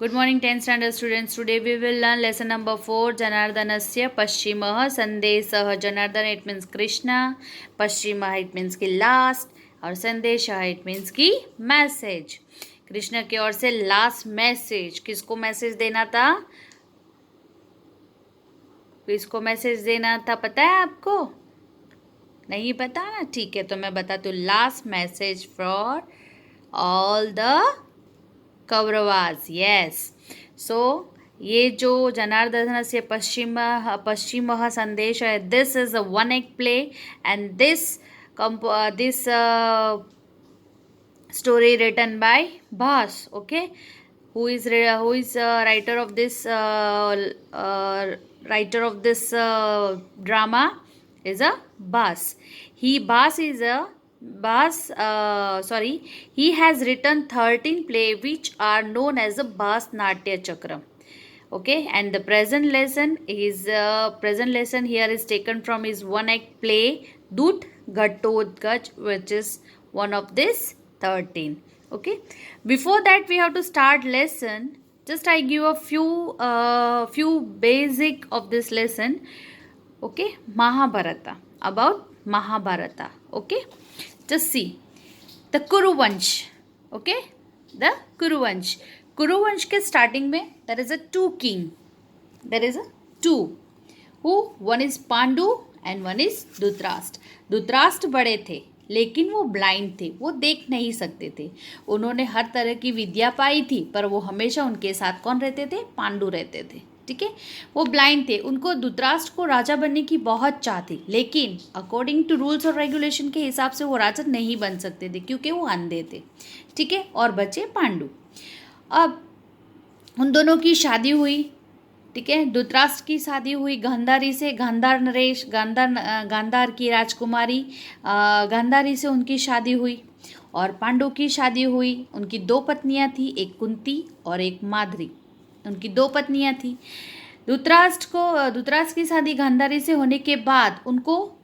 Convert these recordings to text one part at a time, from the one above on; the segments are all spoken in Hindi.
Good morning, 10th standard students. Today we will learn lesson number 4. Janardanasya Paschimah Sandesah. Janardana it means Krishna. Paschimah it means ki last. और संदेशा it means की मैसेज. कृष्ण की ओर से लास्ट मैसेज. किसको मैसेज देना था? किसको मैसेज देना था पता है आपको? नहीं पता ना? ठीक है, तो मैं बताती हूँ. Last message for all the Kauravas. Yes. So ये जो जनार्दन से पश्चिम संदेश है, this is a one act play and this story written by Bhas. Okay, who is writer of this drama is a Bhas. He has written 13 play which are known as the Bhas Natya Chakram. Okay, and the present lesson here is taken from his one act play Dut Ghatotkaч, which is one of this 13. Okay, before that we have to start lesson. Just I give a few basic of this lesson. Okay, Mahabharata, about Mahabharata. Okay, just see the Kuruvansh. Okay, the Kuruvansh. Kuruvansh के स्टार्टिंग में there is a two king. There is a two who one is Pandu and one is Dhritarashtra. Dhritarashtra बड़े थे लेकिन वो ब्लाइंड थे, वो देख नहीं सकते थे. उन्होंने हर तरह की विद्या पाई थी पर वो हमेशा उनके साथ कौन रहते थे? पांडु रहते थे. ठीक है, वो ब्लाइंड थे. उनको धृतराष्ट्र को राजा बनने की बहुत चाह थी, लेकिन अकॉर्डिंग टू रूल्स और रेगुलेशन के हिसाब से वो राजा नहीं बन सकते थे क्योंकि वो अंधे थे. ठीक है, और बचे पांडु. अब उन दोनों की शादी हुई. ठीक है, धृतराष्ट्र की शादी हुई गांधारी से. गांधार की राजकुमारी गांधारी से उनकी शादी हुई. और पांडु की शादी हुई. उनकी दो पत्नियां थी, एक कुंती और एक माद्री. उनकी दो पत्नियां थी. धृतराष्ट्र की शादी गांधारी से होने के बाद उनको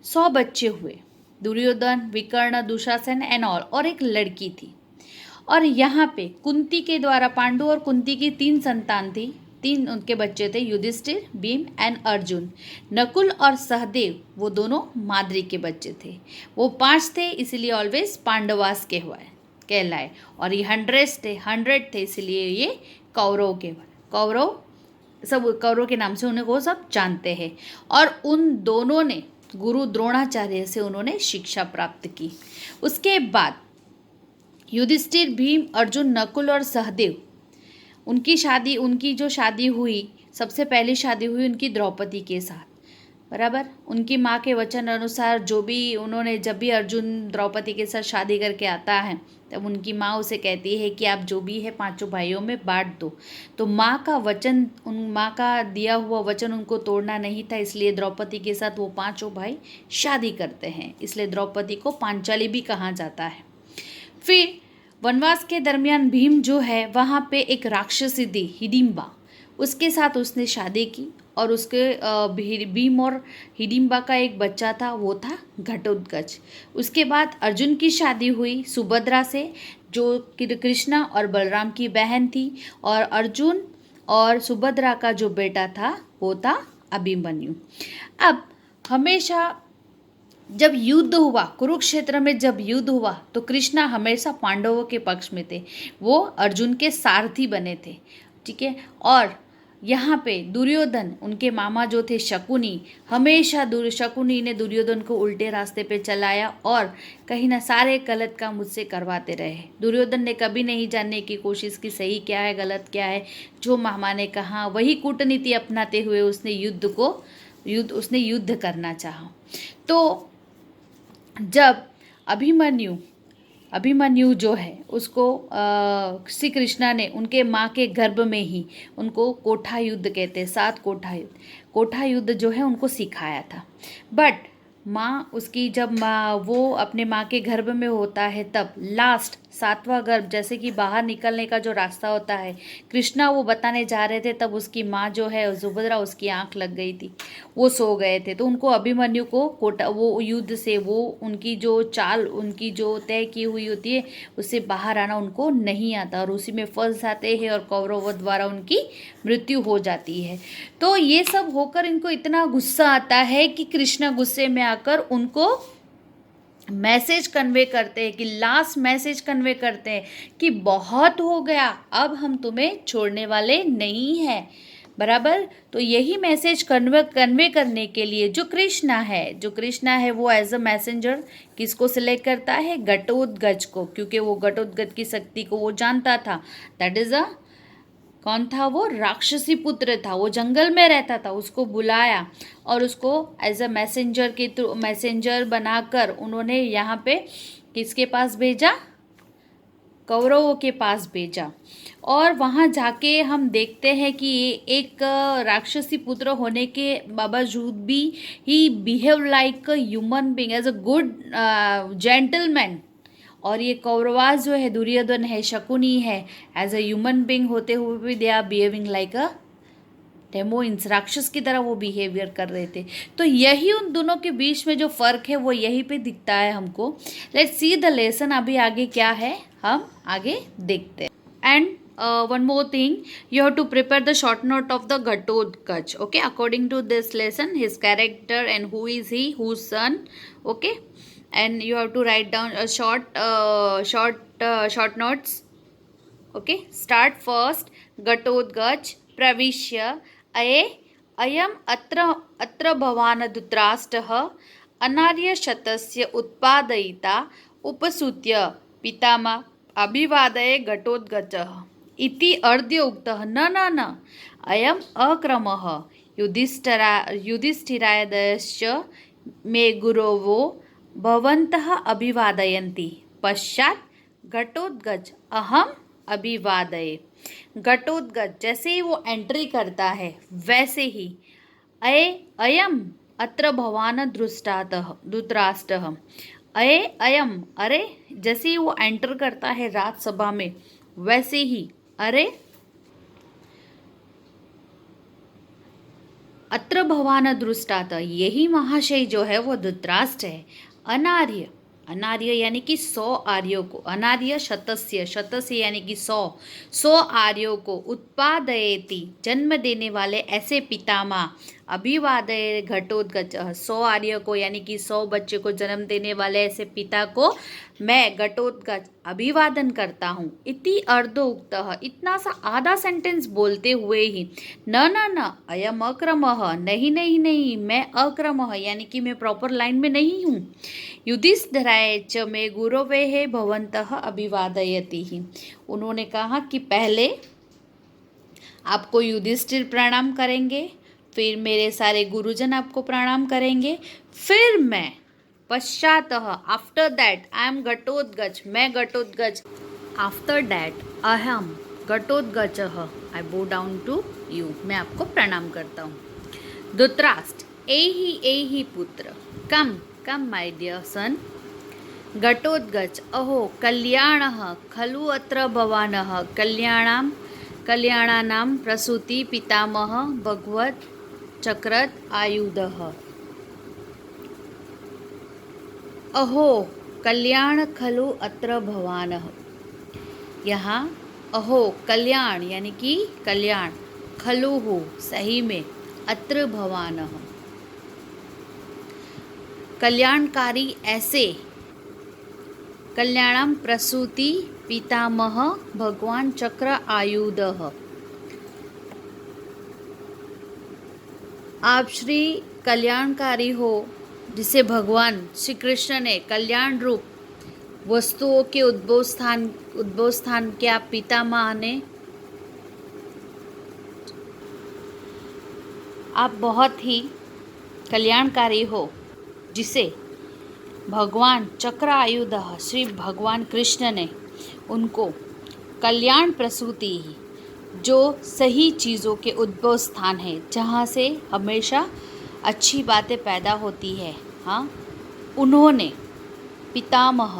100 बच्चे हुए. दुर्योधन, विकर्ण, दुशासन एंड और एक लड़की थी. और यहाँ पे कुंती के द्वारा पांडु और कुंती की 3 संतान थी. 3 उनके बच्चे थे, युधिष्ठिर, भीम एंड अर्जुन. नकुल और सहदेव वो दोनों माद्री के बच्चे थे. वो 5 थे, इसलिए ऑलवेज पांडवास कहलाए. और ये 100 थे, इसलिए ये कौरव कौरव के नाम से उन्हें वो सब जानते हैं. और उन दोनों ने गुरु द्रोणाचार्य से उन्होंने शिक्षा प्राप्त की. उसके बाद युधिष्ठिर, भीम, अर्जुन, नकुल और सहदेव उनकी जो शादी हुई, सबसे पहली शादी हुई उनकी द्रौपदी के साथ. बराबर, उनकी माँ के वचन अनुसार जब भी अर्जुन द्रौपदी के साथ शादी करके आता है तब उनकी माँ उसे कहती है कि आप जो भी है 5 भाइयों में बांट दो. तो माँ का दिया हुआ वचन उनको तोड़ना नहीं था, इसलिए द्रौपदी के साथ वो 5 भाई शादी करते हैं. इसलिए द्रौपदी को पांचाली भी कहा जाता है. फिर वनवास के दरमियान भीम जो है वहाँ पे एक राक्षसी थी हिडिंबा, उसके साथ उसने शादी की. और उसके भीम और हिडिंबा का एक बच्चा था, वो था घटोत्कच. उसके बाद अर्जुन की शादी हुई सुभद्रा से, जो कृष्णा और बलराम की बहन थी. और अर्जुन और सुभद्रा का जो बेटा था वो था अभिमन्यु. अब हमेशा जब युद्ध हुआ, कुरुक्षेत्र में जब युद्ध हुआ, तो कृष्णा हमेशा पांडवों के पक्ष में थे. वो अर्जुन के सारथी बने थे. ठीक है, और यहाँ पे दुर्योधन, उनके मामा जो थे शकुनी, हमेशा शकुनी ने दुर्योधन को उल्टे रास्ते पे चलाया और कहीं ना सारे गलत काम मुझसे करवाते रहे. दुर्योधन ने कभी नहीं जानने की कोशिश की सही क्या है गलत क्या है. जो मामा ने कहा वही कूटनीति अपनाते हुए उसने युद्ध करना चाहा. तो जब अभिमन्यु जो है उसको श्री कृष्णा ने उनके माँ के गर्भ में ही, उनको कोठा युद्ध कहते हैं, 7 कोठा युद्ध जो है उनको सिखाया था. बट वो अपने माँ के गर्भ में होता है तब लास्ट सातवां गर्भ, जैसे कि बाहर निकलने का जो रास्ता होता है, कृष्णा वो बताने जा रहे थे, तब उसकी माँ जो है सुभद्रा, उसकी आंख लग गई थी, वो सो गए थे। तो उनको अभिमन्यु को कोटा वो युद्ध से, वो उनकी जो चाल, उनकी जो तय की हुई होती है, उससे बाहर आना उनको नहीं आता और उसी में फंस जाते हैं और कौरवों द्वारा उनकी मृत्यु हो जाती है। तो ये सब होकर इनको इतना गुस्सा आता है कि कृष्णा गुस्से में आकर उनको मैसेज कन्वे करते हैं, कि लास्ट मैसेज कन्वे करते हैं कि बहुत हो गया, अब हम तुम्हें छोड़ने वाले नहीं हैं, बराबर। तो यही मैसेज कन्वे करने के लिए जो कृष्णा है वो एज अ मैसेंजर किसको सिलेक्ट करता है? घटोत्कच को, क्योंकि वो घटोत्कच की शक्ति को वो जानता था। दैट इज अ, कौन था वो? राक्षसी पुत्र था, वो जंगल में रहता था, उसको बुलाया और उसको एज अ मैसेंजर के थ्रू, मैसेंजर बनाकर उन्होंने यहाँ पे किसके पास भेजा? कौरवों के पास भेजा। और वहाँ जाके हम देखते हैं कि एक राक्षसी पुत्र होने के बावजूद भी he behave like a human being, as a good gentleman. और ये कौरवास जो है, दुर्योधन है, शकुनी है, एज अ ह्यूमन बीइंग होते हुए भी they are behaving like a demo, इंस राक्षस की तरह वो बिहेवियर कर रहे थे। तो यही उन दोनों के बीच में जो फ़र्क है वो यहीं पे दिखता है हमको। लेट्स सी द लेसन, अभी आगे क्या है हम आगे देखते हैं। And one more thing, you have to prepare the short note of the Ghatotkacha, okay, according to this lesson, his character and who is he, whose son, okay, and you have to write down a short notes, okay. Start first. Ghatotkacha pravishya अये अयम् अत्र भवान् धृतराष्ट्रः अनार्यशतस्य उत्पादयिता उपसूत्य पितामह अभिवादये घटोत्कचः इति अर्ध्य उक्तः। न अयम् अक्रमः युधिष्ठिरादयश्च मे गुरवो भवन्तः अभिवादयन्ति पश्चात् घटोत्कच अहम अभिवादये। घटोत्कच जैसे ही वो एंट्री करता है वैसे ही अयम अत्र भवान् धृतराष्ट्रः, अयम, अरे, जैसे ही वो एंटर करता है राजसभा में वैसे ही अरे, अत्र भवान् धृतराष्ट्रः, यही महाशय जो है वो धृतराष्ट्र है। अनार्य, अनार्य यानी कि 100 आर्यों को, अनार्य शतस्य यानी कि 100 आर्यों को, उत्पादयति जन्म देने वाले ऐसे पितामह, अभिवादये घटोत्कच 100 आर्यों को यानी कि 100 बच्चे को जन्म देने वाले ऐसे पिता को मैं घटोत्कच अभिवादन करता हूँ। इति अर्धो उक्तः, इतना सा आधा सेंटेंस बोलते हुए ही न अयम अक्रमः, नहीं मैं अक्रमः यानी कि मैं प्रॉपर लाइन में नहीं हूँ। युधिष्ठिराय च मे गुरवे भवन्तः अभिवादयति ही, उन्होंने कहा कि पहले आपको युधिष्ठिर प्रणाम करेंगे, फिर मेरे सारे गुरुजन आपको प्रणाम करेंगे, फिर मैं पश्चात after that I am Ghatotkacha, मैं घटोत्कच, आफ्टर दैट अहम घटोत्कच आई बो डाउन टू यू, मैं आपको प्रणाम करता हूँ। धृतराष्ट्र एहि पुत्र, कम माय डियर सन। घटोत्कच अहो कल्याणः खलु अत्र भवानः, कल्याणानां प्रसूति पितामह भगवत चक्रत आयुधः। अहो कल्याण खलु अत्र भवानः, यहाँ अहो कल्याण यानी कि कल्याण, खलु हो सही में, अत्र भवानः कल्याणकारी ऐसे, कल्याणम प्रसूति पितामह भगवान चक्र आयुधः। आप श्री कल्याणकारी हो, जिसे भगवान श्री कृष्ण ने कल्याण रूप वस्तुओं के उद्भव स्थान के आप पितामह ने, आप बहुत ही कल्याणकारी हो, जिसे भगवान चक्र आयुध श्री भगवान कृष्ण ने उनको कल्याण प्रसूति, जो सही चीज़ों के उद्भव स्थान है, जहाँ से हमेशा अच्छी बातें पैदा होती है, हाँ, उन्होंने पितामह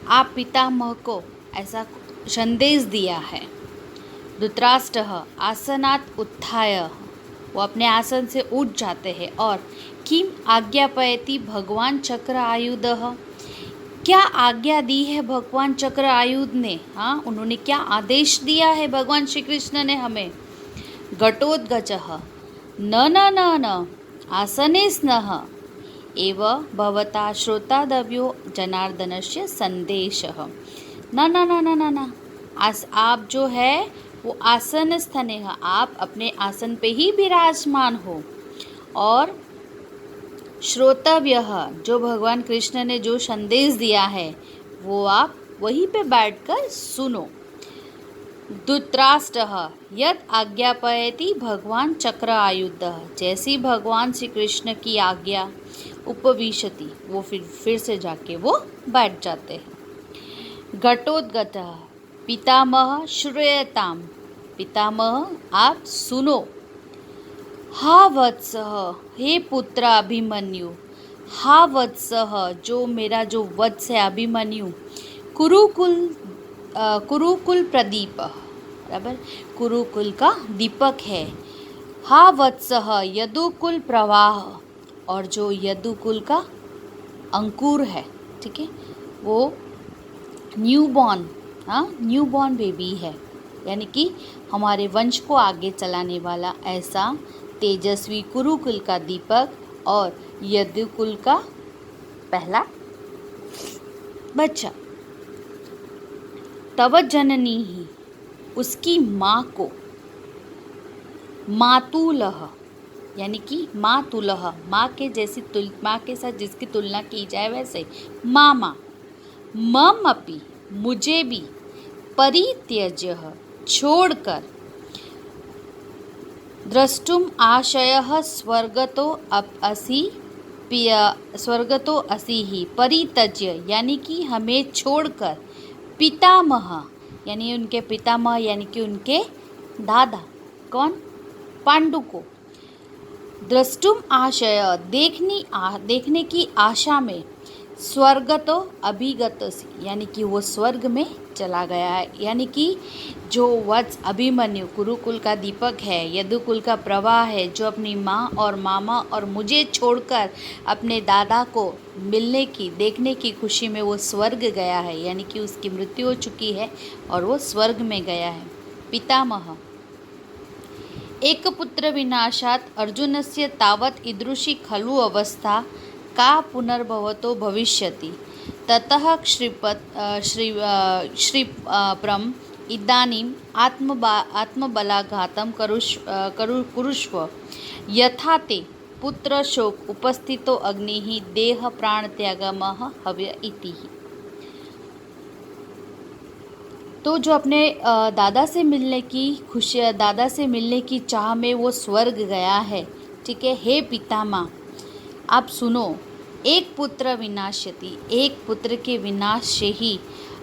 आप पितामह को ऐसा संदेश दिया है। धृतराष्ट्रः आसनात् उत्थाय, वो अपने आसन से उठ जाते हैं और किम आज्ञापयति भगवान चक्र आयुधः, क्या आज्ञा दी है भगवान चक्र आयुध ने, हाँ उन्होंने क्या आदेश दिया है भगवान श्री कृष्ण ने हमें। घटोद्गजः न न न न आसने स्नः एव भवता श्रोतादव्यो जनार्दनस्य संदेशः। न न न न न न, आप जो है वो आसन स्थने है, आप अपने आसन पे ही विराजमान हो और श्रोतव्य, जो भगवान कृष्ण ने जो संदेश दिया है वो आप वहीं पे बैठकर सुनो। धृतराष्ट्रः यद आज्ञापयति भगवान चक्र आयुधः, जैसी भगवान श्री कृष्ण की आज्ञा उपविशति, वो फिर से जाके वो बैठ जाते हैं। घटोद्गतः पितामह श्रूयताम, पितामह आप सुनो। हा वत्सः, हे पुत्र अभिमन्यु, हा वत्सः, जो मेरा जो वत्स है अभिमन्यु, कुरुकुल प्रदीप, बराबर कुरुकुल का दीपक है। हा वत्सः यदुकुल प्रवाह, और जो यदुकुल का अंकुर है, ठीक है, वो न्यूबॉर्न, हाँ न्यूबॉर्न बेबी है, यानी कि हमारे वंश को आगे चलाने वाला ऐसा तेजस्वी कुरुकुल का दीपक और यदुकुल का पहला बच्चा। तव जननी ही, उसकी माँ को, मातुलह, यानी कि मातुलह, माँ के जैसी माँ के साथ जिसकी तुलना की जाए वैसे मामा, मम अपि, मुझे भी, परित्यज्य, छोड़कर, द्रष्टुम आशयः स्वर्गतो असि ही, परित्यज्य यानी कि हमें छोड़कर, पितामह यानी उनके पितामह यानी कि उनके दादा, कौन, पांडु को, द्रष्टुम आशय देखने की आशा में, स्वर्गतो अभिगतोसि यानी कि वो स्वर्ग में चला गया है, यानी कि जो वत्स अभिमन्यु कुरुकुल का दीपक है, यदुकुल का प्रवाह है, जो अपनी माँ और मामा और मुझे छोड़कर अपने दादा को मिलने की देखने की खुशी में वो स्वर्ग गया है, यानी कि उसकी मृत्यु हो चुकी है और वो स्वर्ग में गया है। पितामह एक पुत्र विनाशात् अर्जुनस्य तावत् ईदृशी खलु अवस्था का पुनर्भवतो भविष्यति, ततः क्षिप्रम् इदानीम् आत्मबलाघातं कुरुष्व, यथा ते पुत्रशोक उपस्थितो अग्निः देह प्राणत्यागमः हव्य इति। तो जो अपने दादा से मिलने की खुशी, दादा से मिलने की चाह में वो स्वर्ग गया है, ठीक है। हे पितामह आप सुनो, एक पुत्र विनाश्यति, एक पुत्र के विनाश से ही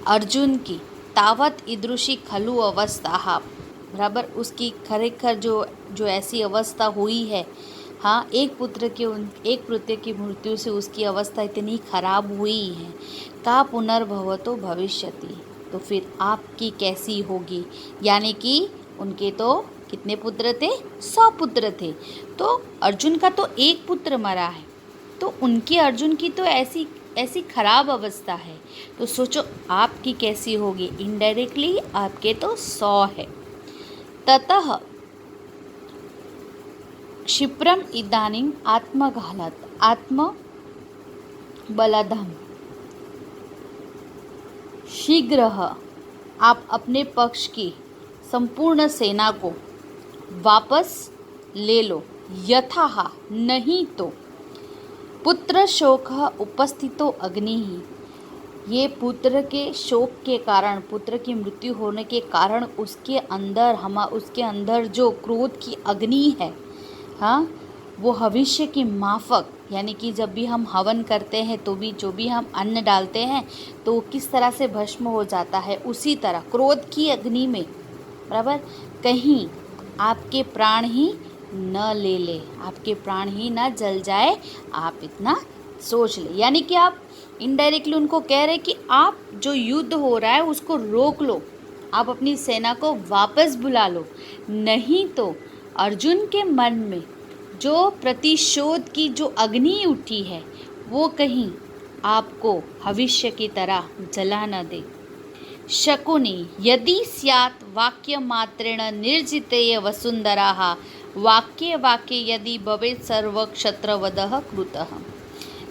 अर्जुन की तावत ईदृशी खलु अवस्था, बराबर उसकी खरेखर जो ऐसी अवस्था हुई है, हाँ एक पुत्र की मृत्यु से उसकी अवस्था इतनी खराब हुई है, का पुनर्भवतो भविष्यति, तो फिर आपकी कैसी होगी, यानी कि उनके तो कितने पुत्र थे, 100 पुत्र थे, तो अर्जुन का तो एक पुत्र मरा है, तो उनकी अर्जुन की तो ऐसी खराब अवस्था है, तो सोचो आपकी कैसी होगी, इनडायरेक्टली आपके तो 100 है। ततः क्षिप्रम इदानीम आत्मघालत आत्मबलाधम, शीघ्र आप अपने पक्ष की संपूर्ण सेना को वापस ले लो, यथा नहीं तो पुत्र शोक उपस्थितो अग्नि ही, ये पुत्र के शोक के कारण, पुत्र की मृत्यु होने के कारण उसके अंदर जो क्रोध की अग्नि है, हाँ वो भविष्य की माफक, यानी कि जब भी हम हवन करते हैं तो भी जो भी हम अन्न डालते हैं तो किस तरह से भस्म हो जाता है, उसी तरह क्रोध की अग्नि में, बराबर, कहीं आपके प्राण ही न ले, आपके प्राण ही न जल जाए, आप इतना सोच ले, यानी कि आप इनडायरेक्टली उनको कह रहे कि आप जो युद्ध हो रहा है उसको रोक लो, आप अपनी सेना को वापस बुला लो, नहीं तो अर्जुन के मन में जो प्रतिशोध की जो अग्नि उठी है वो कहीं आपको भविष्य की तरह जला न दे। शकुनी यदि स्यात् वाक्यमात्रेण निर्जितेय वसुन्धराः वाक्ये वाक्ये यदि भवेत् सर्वक्षत्रवधः कृतः।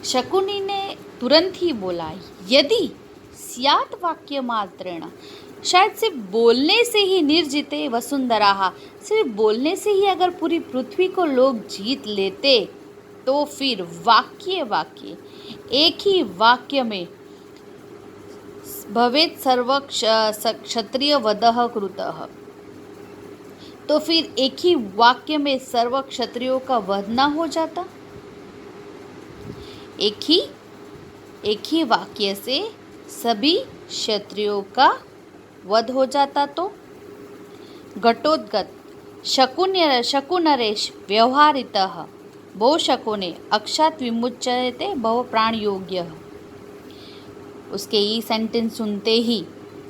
शकुनी ने तुरंत ही बोला, यदि स्यात् वाक्यमात्रेण, शायद सिर्फ बोलने से ही निर्जिते वसुंधराः, सिर्फ बोलने से ही अगर पूरी पृथ्वी को लोग जीत लेते तो फिर वाक्य वाक्य एक ही वाक्य में भवेत् सर्व क्षत्रिय वधः कृतः, तो फिर एक ही वाक्य में सर्व क्षत्रियों का वध ना हो जाता। एक ही वाक्य से सभी क्षत्रियों का वध हो जाता। तो घटोद्गत शकुनरेश व्यवहारितः बहु शकुने अक्षात विमुच्यते बहु प्राण योग्य। उसके ये सेंटेंस सुनते ही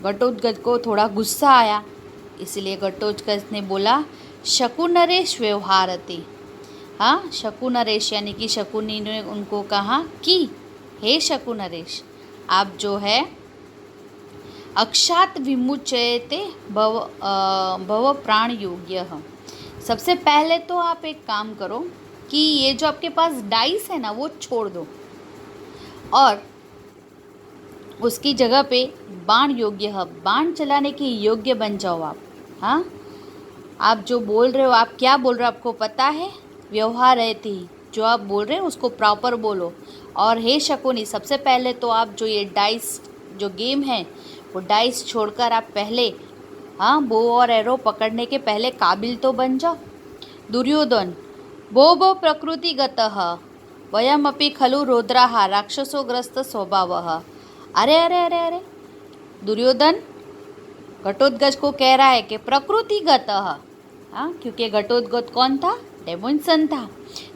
घटोत्कच को थोड़ा गुस्सा आया, इसलिए घटोत्कच ने बोला शकुनरेश व्यवहारते। हाँ, शकुनरेश यानी कि शकुनी ने उनको कहा कि हे शकुनरेश, आप जो है अक्षात विमुच्यते भव प्राण योग्य। सबसे पहले तो आप एक काम करो कि ये जो आपके पास डाइस है ना वो छोड़ दो और उसकी जगह पे बाण योग्य है, बाण चलाने के योग्य बन जाओ आप। हाँ, आप जो बोल रहे हो, आप क्या बोल रहे हो आपको पता है, व्यवहार रहती ही जो आप बोल रहे हो उसको प्रॉपर बोलो। और हे शकुनी, सबसे पहले तो आप जो ये डाइस जो गेम है वो डाइस छोड़कर आप पहले बो और एरो पकड़ने के पहले काबिल तो बन जाओ। दुर्योधन भो प्रकृतिगतः वयमपि खलु रौद्राः राक्षसोग्रस्त स्वभावः। अरे अरे अरे अरे, दुर्योधन घटोत्कच को कह रहा है कि प्रकृतिगत, क्योंकि घटोत्कच कौन था, डेमोन था,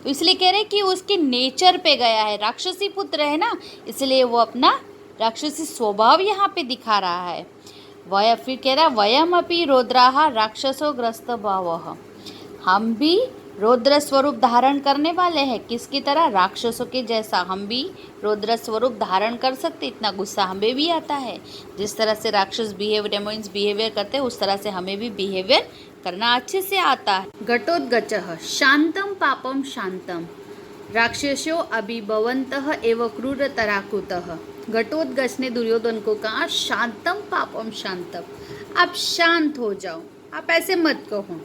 तो इसलिए कह रहे कि उसके नेचर पे गया है, राक्षसी पुत्र है ना, इसलिए वो अपना राक्षसी स्वभाव यहाँ पे दिखा रहा है। फिर कह रहा वयम अपि रौद्राः राक्षसोग्रस्त भावः, हम भी रौद्र स्वरूप धारण करने वाले हैं, किसकी तरह, राक्षसों के जैसा हम भी रौद्र स्वरूप धारण कर सकते। इतना गुस्सा हमें भी आता है, जिस तरह से राक्षस डेमोन्स बिहेवियर करते हैं उस तरह से हमें भी बिहेवियर करना अच्छे से आता है। घटोत्कचः शांतम पापम शांतम राक्षसो अभिभवन्तः एव क्रूरतराकुतः। घटोत्कच ने दुर्योधन को कहा शांतम पापम शांतम, आप शांत हो जाओ, आप ऐसे मत कहो,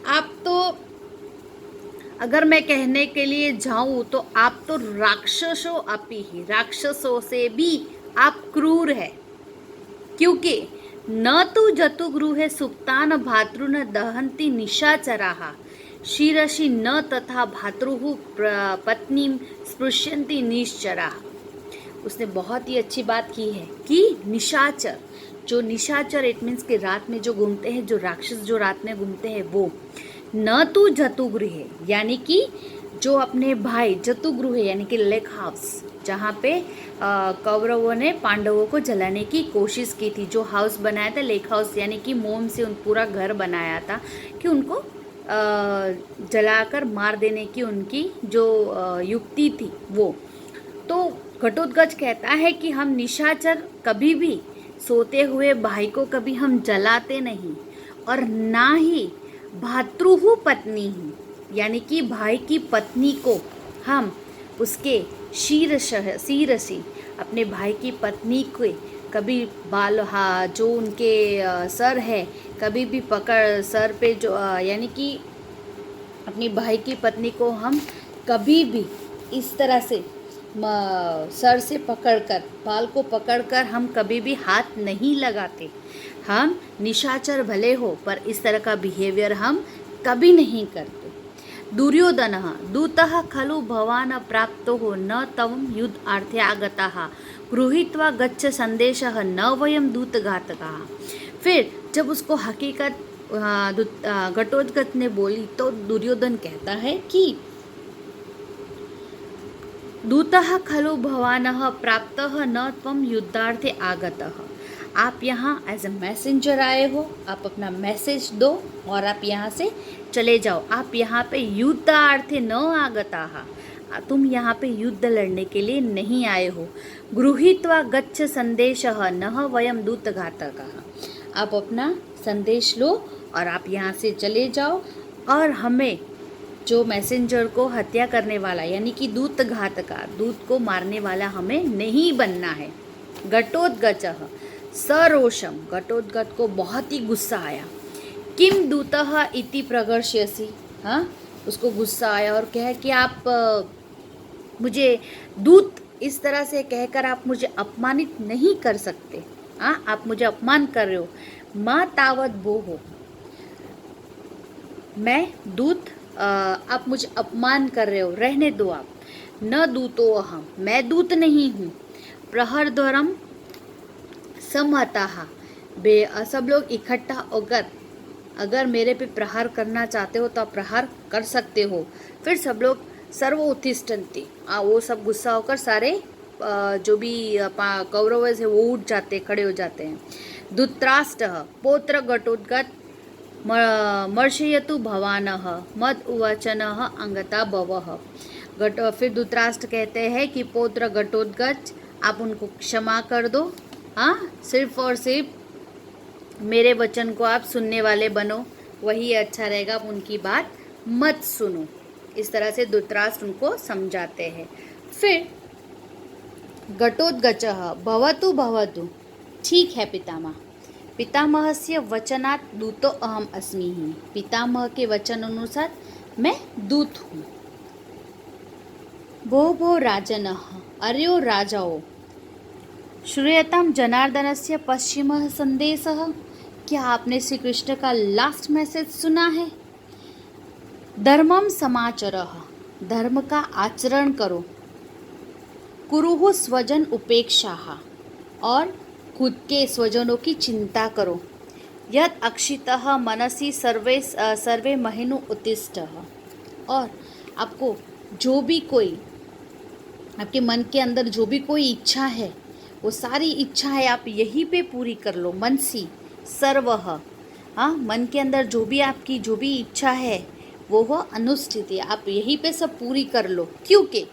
आप तो अगर मैं कहने के लिए जाऊं तो आप तो राक्षसों अपि ही, राक्षसों से भी आप क्रूर है, क्योंकि न तु जतुगृहे सुप्तान भातृन दहन्ति निशाचराः शिरसि न तथा भातृः पत्नी स्पृश्यन्ति निश्चराः। उसने बहुत ही अच्छी बात की है कि निशाचर, जो निशाचर इट मीन्स कि रात में जो घूमते हैं, जो राक्षस जो रात में घूमते हैं वो, न तो जतुगृह यानी कि जो अपने भाई, जतुगृह यानी कि लेक हाउस, जहाँ पे कौरवों ने पांडवों को जलाने की कोशिश की थी, जो हाउस बनाया था लेक हाउस यानी कि मोम से पूरा घर बनाया था कि उनको जलाकर मार देने की उनकी जो युक्ति थी वो। तो घटोत्कच कहता है कि हम निशाचर कभी भी सोते हुए भाई को कभी हम जलाते नहीं, और ना ही भातृहु पत्नी ही यानी कि भाई की पत्नी को हम उसके शीरसी अपने भाई की पत्नी को कभी बाल जो उनके सर है कभी भी पकड़ सर पे जो यानी कि अपनी भाई की पत्नी को हम कभी भी इस तरह से सर से पकड़कर, बाल को पकड़कर हम कभी भी हाथ नहीं लगाते। हम निशाचर भले हो पर इस तरह का बिहेवियर हम कभी नहीं करते। दुर्योधन दूतः खलु भवान् प्राप्तो न तवं युद्धार्थे आगताः गृहीत्वा गच्छ संदेशः न वयं दूतघातकाः। फिर जब उसको हकीकत घटोत्कच ने बोली तो दुर्योधन कहता है कि दूतः खलु भवानः प्राप्तः न त्वं युद्धार्थे आगतः। आप यहाँ एज अ मैसेंजर आए हो, आप अपना मैसेज दो और आप यहाँ से चले जाओ। आप यहाँ पे युद्धार्थे न आगताः, तुम यहाँ पे युद्ध लड़ने के लिए नहीं आए हो। गृहीत्वा गच्छ संदेशः नः वयं दूतघातकाः। आप अपना संदेश लो और आप यहाँ से चले जाओ और हमें जो मैसेंजर को हत्या करने वाला यानी कि दूत घातका, दूत को मारने वाला हमें नहीं बनना है। घटोत्कचः सरोषम, घटोत्कच को बहुत ही गुस्सा आया। किम दूतः इति प्रगर्ष्यसि, हाँ उसको गुस्सा आया और कहा कि आप मुझे दूत इस तरह से कहकर आप मुझे अपमानित नहीं कर सकते। हाँ आप मुझे अपमान कर रहे हो। माँ तावत बो हो, मैं दूत, आप मुझे अपमान कर रहे हो, रहने दो आप। न दूतो अहम, मैं दूत नहीं हूँ। प्रहरद्वारम समहताः, सब लोग इकट्ठा होकर अगर मेरे पे प्रहार करना चाहते हो तो आप प्रहार कर सकते हो। फिर सब लोग सर्व उत्तिष्ठन्ति, वो सब गुस्सा होकर सारे जो भी कौरव है वो उठ जाते, खड़े हो जाते हैं। धृतराष्ट्रः पौत्र घटोत्कच मर्शयतु भवानः मद उवाचनः अंगता भवः। फिर धृतराष्ट्र कहते हैं कि पौत्र घटोत्कच आप उनको क्षमा कर दो। हाँ सिर्फ और सिर्फ मेरे वचन को आप सुनने वाले बनो, वही अच्छा रहेगा, आप उनकी बात मत सुनो। इस तरह से धृतराष्ट्र उनको समझाते हैं। फिर घटोत्कचः भवतु भवतु, ठीक है पितामह, पितामहस्य वचनात् दूतो अहम अस्मि ही, पितामह के वचन अनुसार मैं दूत हूँ। भो भो राजनः, अर्यो राजाओ, श्रूयतां जनार्दनस्य पश्चिमः संदेशः, क्या आपने श्री कृष्ण का लास्ट मैसेज सुना है? धर्मम समाचरः, धर्म का आचरण करो। कुरुहु स्वजन उपेक्षाः, और खुद के स्वजनों की चिंता करो। यद अक्षितः मनसि सर्वे महिनु उत्तिष्ठः, और आपको जो भी कोई, आपके मन के अंदर जो भी कोई इच्छा है वो सारी इच्छाएं आप यहीं पे पूरी कर लो। मनसी सर्वः, हाँ मन के अंदर जो भी आपकी जो भी इच्छा है वो अनुष्ठित, आप यहीं पे सब पूरी कर लो। क्योंकि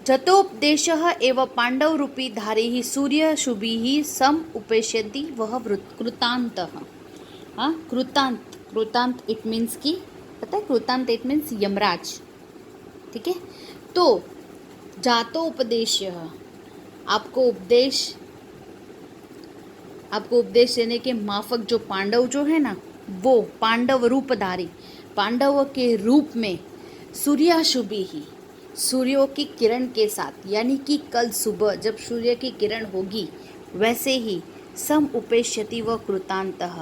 जतोपदेशः एव पांडव रूपी धारी सूर्य शुभि सम उपेष्यति वह कृतांतः। हाँ कृतांत, कृतांत इट मीन्स की, पता है कृतांत इट मीन्स यमराज, ठीक है। तो जातो उपदेश, आपको उपदेश देने के माफक जो पांडव जो है ना, वो पांडव रूपधारी, पांडव के रूप में सूर्याशुभि ही, सूर्यों की किरण के साथ, यानी कि कल सुबह जब सूर्य की किरण होगी वैसे ही सम उपेष्यति व कृतांतः,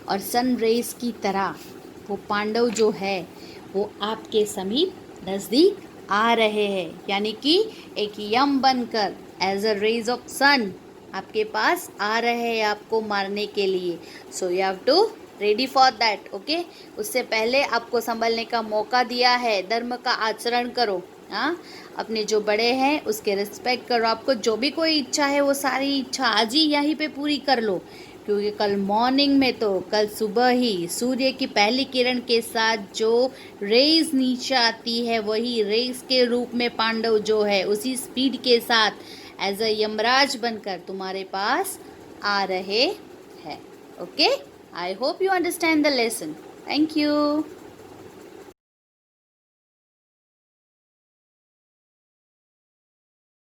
और सन रेज की तरह वो पांडव जो है वो आपके समीप नज़दीक आ रहे हैं, यानी कि एक यम बनकर as a rays of sun आपके पास आ रहे हैं आपको मारने के लिए। So you have to ready for that, okay. उससे पहले आपको संभलने का मौका दिया है। धर्म का आचरण करो, हाँ अपने जो बड़े हैं उसके रिस्पेक्ट करो। आपको जो भी कोई इच्छा है वो सारी इच्छा आज ही यहीं पे पूरी कर लो, क्योंकि कल मॉर्निंग में तो कल सुबह ही सूर्य की पहली किरण के साथ जो रेज नीचे आती है वही रेज के रूप में पांडव जो है उसी स्पीड के साथ एज अ यमराज बनकर तुम्हारे पास आ रहे हैं, okay. I hope you understand the lesson. Thank you.